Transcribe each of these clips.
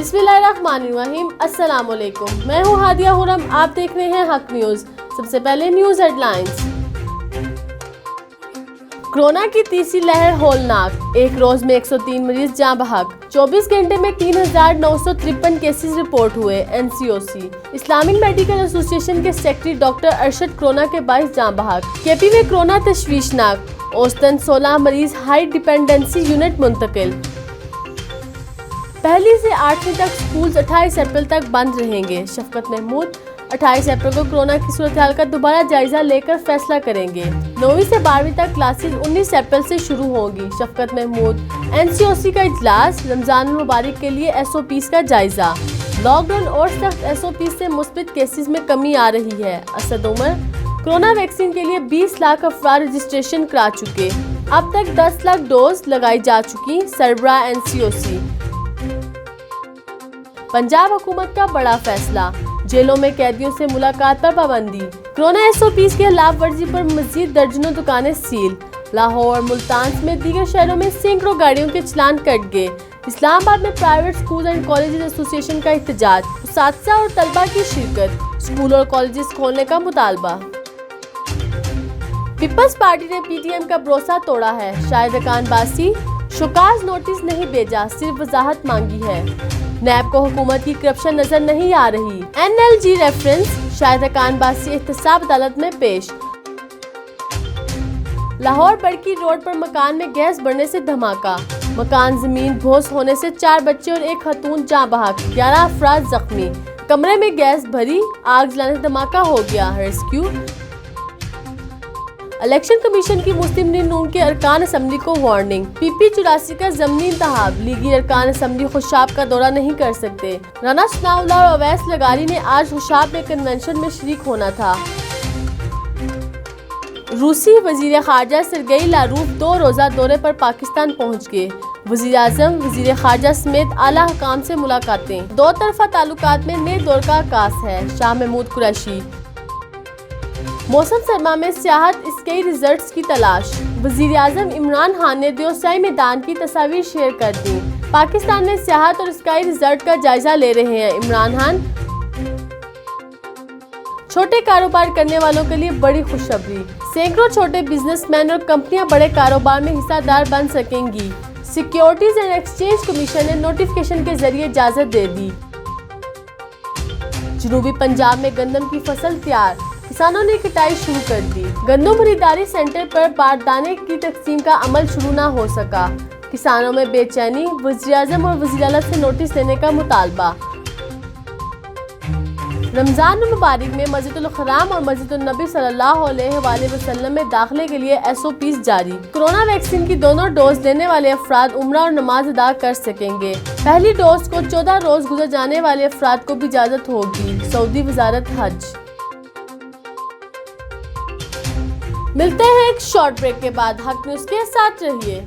बिस्मिल्लाहिर्रहमानिर्रहीम। अस्सलाम वालेकुम। मैं हूँ हादिया हुरम। आप देख रहे हैं हक न्यूज़। सबसे पहले न्यूज़ हेडलाइंस। कोरोना की तीसरी लहर होलनाक, एक रोज में 103 मरीज जाँ बहक। 24 घंटे में 3,953 केसेस रिपोर्ट हुए। एनसीओसी इस्लामिक मेडिकल एसोसिएशन के सेक्रेटरी डॉक्टर अरशद कोरोना के 22 जाँ बहक। केपी में कोरोना तशवीशनाक, औसतन 16 मरीज हाई डिपेंडेंसी यूनिट मुंतकिल। पहली से 8वीं तक स्कूल्स 28 अप्रैल तक बंद रहेंगे। शफकत महमूद 28 अप्रैल को कोरोना की सूरत हाल का दोबारा जायजा लेकर फैसला करेंगे। 9वीं से 12वीं तक क्लासेस 19 अप्रैल से शुरू होंगी। शफकत महमूद। एनसीओसी का इजलास, रमजान मुबारक के लिए एसओपीज का जायजा। लॉकडाउन और सख्त एसओपीज से मुस्बित केसेस में कमी आ रही है। असद उमर। कोरोना वैक्सीन के लिए 20 लाख अफराद रजिस्ट्रेशन करा चुके। अब तक 10 लाख डोज लगाई जा चुकी। सरबरा एनसीओसी। पंजाब हुकूमत का बड़ा फैसला, जेलों में कैदियों से मुलाकात पर पाबंदी। कोरोना एसओपीज की खिलाफ वर्जी पर मजीद दर्जनों दुकानें सील। लाहौर, मुल्तान समेत दीगर शहरों में सैकड़ों गाड़ियों के चलान कट गए। इस्लामाबाद में private school and college association का एहतजाज, उस्ताद और तलबा की शिरकत। स्कूल और कॉलेज खोलने का मुतालबा। पीपल्स पार्टी ने पीटीएम का भरोसा तोड़ा है। शाहिद खान बासी। शोकाज नोटिस नहीं भेजा, सिर्फ वजाहत मांगी है। नैब को हुकूमत की करप्शन नजर नहीं आ रही। एनएलजी रेफरेंस, शाहिद खान बासी एहतसाब अदालत में पेश। लाहौर बड़की रोड पर मकान में गैस बढ़ने से धमाका, मकान जमीन धोस होने से 4 बच्चे और एक खतून जाँ बहक, 11 अफराद जख्मी। कमरे में गैस भरी, आग जलाने से धमाका हो गया, रेस्क्यू। इलेक्शन कमीशन की मुस्लिम लीग नून के अरकान असम्बली को वार्निंग। पीपी 84 का ज़मनी इंतखाब, लीगी अरकान असम्बली खुशाब का दौरा नहीं कर सकते। राना सनाउल्लाह और अवैस लगारी ने आज खुशाब में कन्वेंशन में शरीक होना था। रूसी वजीर खारजा सरगेई लारूफ 2 रोजा दौरे पर पाकिस्तान पहुँच गए। वजीर आजम, वजीर खारजा समेत आला हुकाम से मुलाकातें। 2 तरफा ताल्लुकात में नए दौर का आगाज है। शाह महमूद कुरैशी। मौसम सरमा में सियाहत, स्काई रिजल्ट्स की तलाश। वजीर आजम इमरान खान ने दियोसाई मैदान की तस्वीर शेयर कर दी। पाकिस्तान में सियाहत और स्काई रिजल्ट का जायजा ले रहे हैं इमरान खान। छोटे कारोबार करने वालों के लिए बड़ी खुशखबरी, सैकड़ों छोटे बिजनेसमैन और कंपनियां बड़े कारोबार में हिस्सेदार बन सकेंगी। सिक्योरिटीज एंड एक्सचेंज कमीशन ने नोटिफिकेशन के जरिए इजाजत दे दी। जनूबी पंजाब में गंदम की फसल तैयार, किसानों ने कटाई शुरू कर दी। गंदम खरीदारी सेंटर पर बारदाने की तकसीम का अमल शुरू न हो सका, किसानों में बेचैनी। वज़ीर आज़म और वज़ीर आला से नोटिस देने का मुतालबा। रमजान मुबारक में मस्जिदुल हराम और मस्जिदुल नबी सल्लल्लाहु अलैहि वसल्लम में दाखिले के लिए एसओपीज जारी। कोरोना वैक्सीन की दोनों डोज लेने वाले अफराद उम्रा और नमाज अदा कर सकेंगे। पहली डोज को 14 रोज गुजर जाने वाले अफराद को भी इजाजत होगी। सऊदी वजारत हज। मिलते हैं एक शॉर्ट ब्रेक के बाद। हक न्यूज़ के साथ रहिए।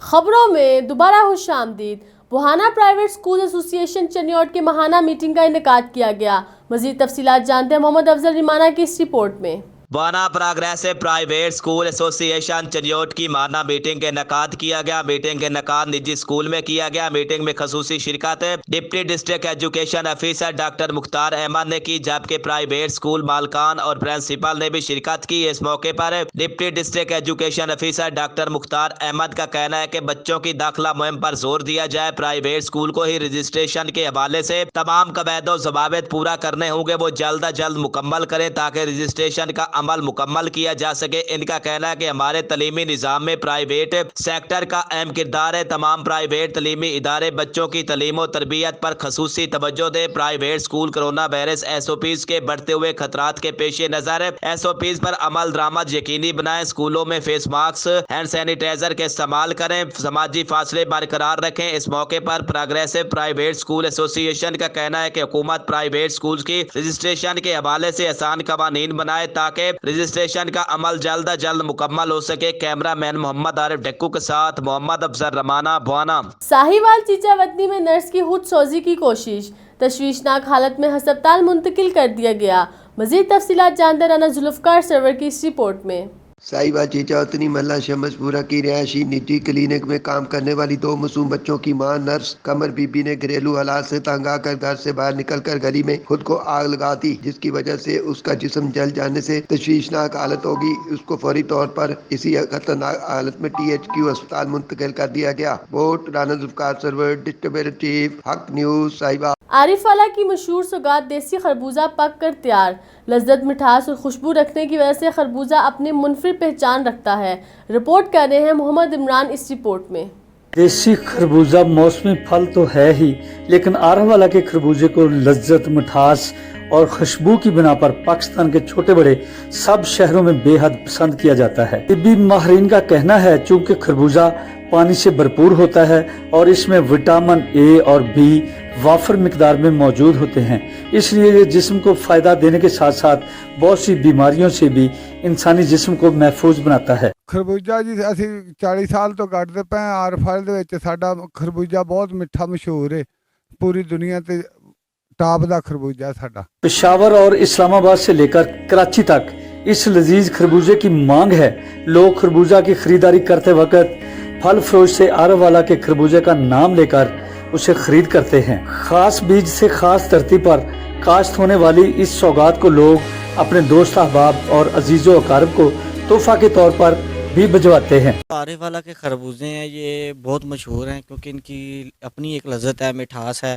खबरों में दोबारा खुशामदीद। बुहाना प्राइवेट स्कूल एसोसिएशन चनियोट की माहाना मीटिंग का इनेकाद किया गया। मजीद तफसीलात जानते हैं मोहम्मद अफजल रिमाना की इस रिपोर्ट में। Buhana progressive private school association Chiniot की माना मीटिंग के नकाद किया गया। मीटिंग के नकाद निजी स्कूल में किया गया। मीटिंग में खसूसी शिरकत deputy district education officer doctor Mukhtar Ahmad ने की, जबकि प्राइवेट स्कूल मालकान और प्रिंसिपल ने भी शिरकत की। इस मौके पर deputy district education officer doctor Mukhtar Ahmad का कहना है कि बच्चों की दाखिला मुहिम पर जोर दिया जाए। प्राइवेट स्कूल को ही रजिस्ट्रेशन के हवाले से तमाम कवायद और जवाबित पूरा करने होंगे, वो जल्द अज जल्द मुकम्मल करें ताकि रजिस्ट्रेशन का अमल मुकम्मल किया जा सके। इनका कहना है कि हमारे तलीमी निज़ाम में प्राइवेट सेक्टर का अहम किरदार है। तमाम प्राइवेट तलीमी इदारे बच्चों की तलीम और तरबियत पर खसूसी तवज्जो दें। Private school corona virus SOPs के बढ़ते हुए खतरात के पेश नज़र SOPs पर अमल दरामद यकीनी बनाएं। स्कूलों में फेस मास्क, हैंड सैनिटाइजर के इस्तेमाल करें, समाजी फासले बरकरार रखें। इस मौके पर प्रोग्रेसिव प्राइवेट स्कूल एसोसिएशन का कहना है कि हुकूमत प्राइवेट स्कूल की रजिस्ट्रेशन के हवाले से आसान कवानीन बनाए ताकि रजिस्ट्रेशन का अमल जल्द अज जल्द मुकम्मल हो सके। कैमरा मैन मोहम्मद आरिफ डक्कू के साथ मोहम्मद अफजल रमाना बुआना। साहिवाल चीचा वतनी में नर्स की खुदसोजी की कोशिश, तशवीशनाक हालत में अस्पताल मुंतकिल कर दिया गया। मजीद तफसीलात जानते राना जुल्फकार सरवर की इस रिपोर्ट में। साहिवाल चीचावतनी महल्ला शमसपुरा की रिहायशी निजी क्लिनिक में काम करने वाली 2 मासूम बच्चों की मां नर्स कमर बीबी ने घरेलू हालात से तंग आकर घर से बाहर निकलकर गली में खुद को आग लगा दी, जिसकी वजह से उसका जिस्म जल जाने से तशवीशनाक हालत होगी। उसको फौरी तौर पर इसी खतरनाक हालत में THQ अस्पताल मुंतकिल कर दिया गया। Board Rana Zulfiqar Sarwar, distributor chief, Haq news, Sahiwal. Arifwala की मशहूर सौगात देसी खरबूजा पक कर तैयार। लज्जत, मिठास और खुशबू रखने की वजह से खरबूजा अपनी मुनफरिद पहचान रखता है। रिपोर्ट कर रहे हैं मोहम्मद इमरान इस रिपोर्ट में। देसी खरबूजा मौसमी फल तो है ही, लेकिन आरिफवाला के खरबूजे को लज्जत, मिठास और खुशबू की बिना पर पाकिस्तान के छोटे बड़े सब शहरों में बेहद पसंद किया जाता है। तिब्बी माहिरीन का कहना है चूँकि खरबूजा पानी से भरपूर होता है और इसमें विटामिन A और B वाफर मिकदार में मौजूद होते हैं, इसलिए ये जिस्म को फायदा देने के साथ साथ बहुत सी बीमारियों से भी इंसानी जिस्म को महफूज बनाता है। खरबूजा जी ਅਸੀਂ 40 ਸਾਲ ਤੋਂ ਕੱਢਦੇ ਪਏ ਹਾਂ। ਆਰਫਲ ਦੇ ਵਿੱਚ ਸਾਡਾ ਖਰਬੂਜਾ ਬਹੁਤ ਮਿੱਠਾ ਮਸ਼ਹੂਰ ਹੈ, पूरी दुनिया ਤੇ टॉप ਦਾ खरबूजा ਸਾਡਾ। पेशावर और इस्लामाबाद से लेकर कराची तक इस लजीज खरबूजे की मांग है। लोग खरबूजा की खरीदारी करते वक्त फल फरोश से आरिफवाला के खरबूजे का नाम लेकर उसे खरीद करते हैं। खास बीज से खास धरती पर काश्त होने वाली इस सौगात को लोग अपने दोस्त अहबाब और अजीजों अकारब को तोहफा के तौर पर भी भिजवाते हैं। आरिफवाला के खरबूजे हैं, ये बहुत मशहूर हैं क्योंकि इनकी अपनी एक लज्जत है, मिठास है।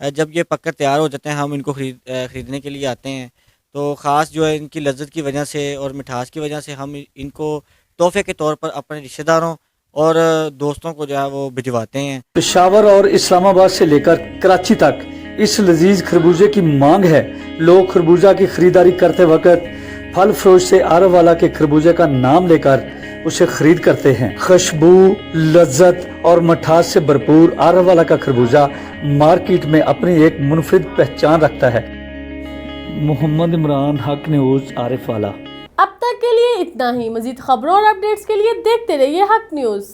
जब ये पककर तैयार हो जाते हैं हम इनको खरीदने के लिए आते हैं, तो ख़ास जो है इनकी लज्जत की वजह से और मिठास की वजह से हम इनको तोहफे के तौर पर अपने रिश्तेदारों और दोस्तों को जो है वो भिजवाते हैं। पेशावर और इस्लामाबाद से लेकर कराची तक इस लजीज खरबूजे की मांग है। लोग खरबूजा की खरीदारी करते वक्त फल फरोश से आरिफवाला के खरबूजे का नाम लेकर उसे खरीद करते हैं। खुशबू, लज्जत और मिठास से भरपूर आरिफवाला का खरबूजा मार्केट में अपनी एक मुनफरिद पहचान रखता है। मोहम्मद इमरान, हक न्यूज, आरिफवाला। अब तक के लिए इतना ही। मजीद खबरों और अपडेट्स के लिए देखते रहिए हक न्यूज।